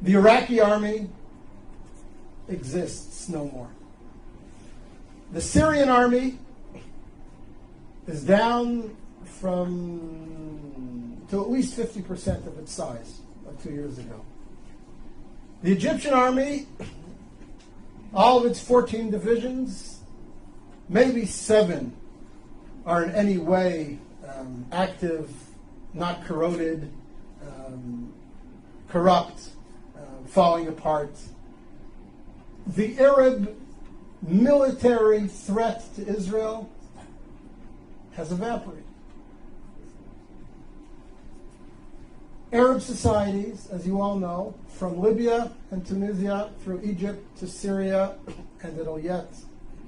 The Iraqi army exists no more. The Syrian army is down to at least 50% of its size of 2 years ago. The Egyptian army, all of its 14 divisions, maybe 7 are in any way active, not corroded, corrupt, falling apart. The Arab military threat to Israel has evaporated. Arab societies, as you all know, from Libya and Tunisia through Egypt to Syria, and it'll yet,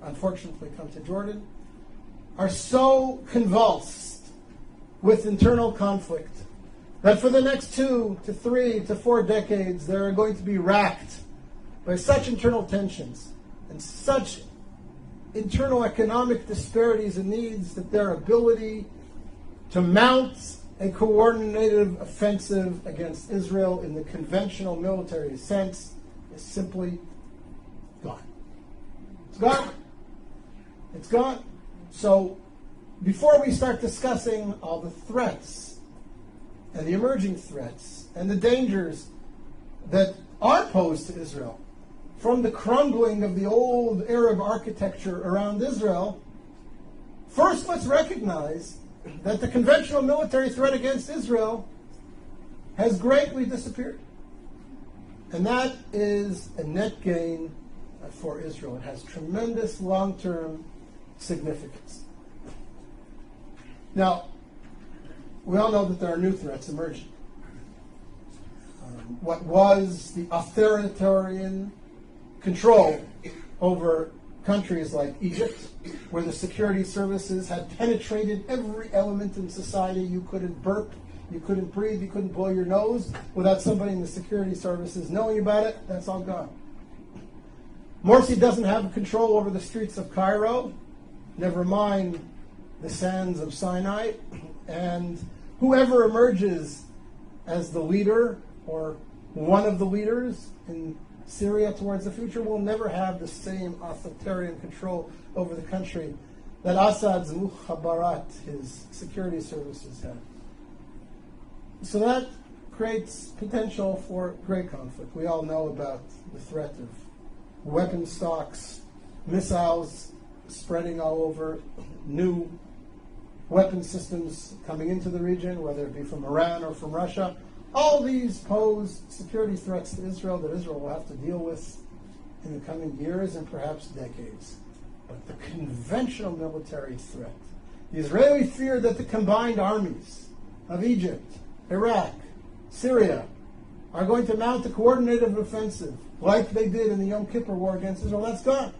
unfortunately, come to Jordan, are so convulsed with internal conflict that for the next 2 to 3 to 4 decades, they are going to be racked by such internal tensions and such internal economic disparities and needs that their ability to mount a coordinated offensive against Israel in the conventional military sense is simply gone. It's gone. It's gone. So before we start discussing all the threats and the emerging threats and the dangers that are posed to Israel from the crumbling of the old Arab architecture around Israel, first let's recognize that the conventional military threat against Israel has greatly disappeared. And that is a net gain for Israel. It has tremendous long-term significance. Now, we all know that there are new threats emerging. What was the authoritarian control over countries like Egypt, where the security services had penetrated every element in society. You couldn't burp, you couldn't breathe, you couldn't blow your nose without somebody in the security services knowing about it. That's all gone. Morsi doesn't have control over the streets of Cairo, never mind the sands of Sinai, and whoever emerges as the leader or one of the leaders in Syria towards the future will never have the same authoritarian control over the country that Assad's mukhabarat, his security services, had. So that creates potential for great conflict. We all know about the threat of weapon stocks, missiles spreading all over, new weapon systems coming into the region, whether it be from Iran or from Russia. All these pose security threats to Israel that Israel will have to deal with in the coming years and perhaps decades. But the conventional military threat, the Israeli fear that the combined armies of Egypt, Iraq, Syria are going to mount a coordinated offensive like they did in the Yom Kippur War against Israel, that's gone.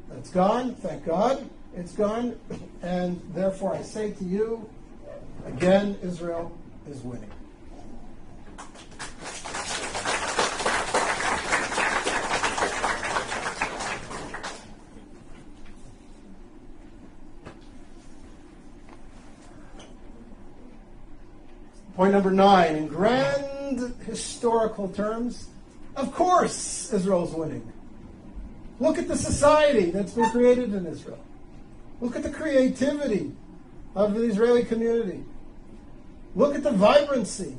That's gone, thank God, it's gone. And therefore I say to you, again, Israel is winning. Point number 9, in grand historical terms, of course Israel's winning. Look at the society that's been created in Israel. Look at the creativity of the Israeli community. Look at the vibrancy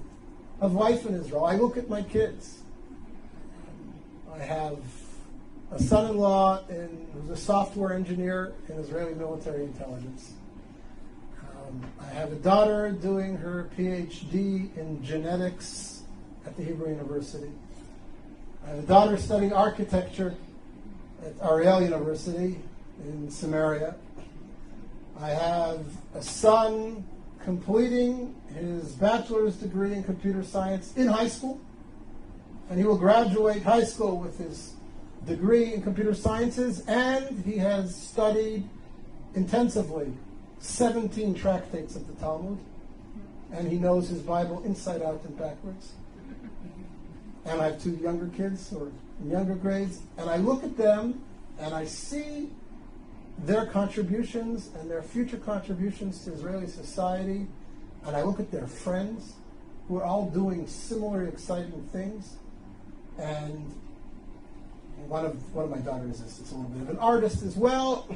of life in Israel. I look at my kids. I have a son-in-law who's a software engineer in Israeli military intelligence. I have a daughter doing her PhD in genetics at the Hebrew University. I have a daughter studying architecture at Ariel University in Samaria. I have a son completing his bachelor's degree in computer science in high school, and he will graduate high school with his degree in computer sciences, and he has studied intensively 17 tractates of the Talmud, and he knows his Bible inside out and backwards. And I have 2 younger kids who are in younger grades, and I look at them and I see their contributions and their future contributions to Israeli society, and I look at their friends who are all doing similar exciting things, And one of my daughters is a little bit of an artist as well.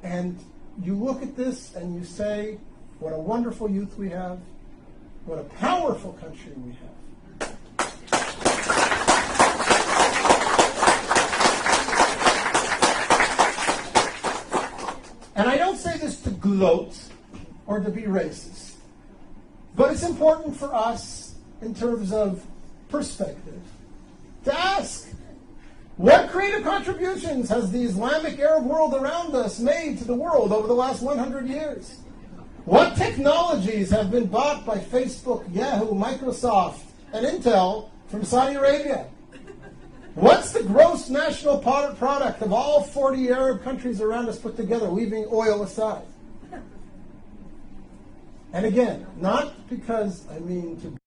And you look at this and you say, what a wonderful youth we have, what a powerful country we have. And I don't say this to gloat or to be racist, but it's important for us in terms of perspective to ask, what creative contributions has the Islamic Arab world around us made to the world over the last 100 years? What technologies have been bought by Facebook, Yahoo, Microsoft, and Intel from Saudi Arabia? What's the gross national product of all 40 Arab countries around us put together, leaving oil aside? And again, not because I mean to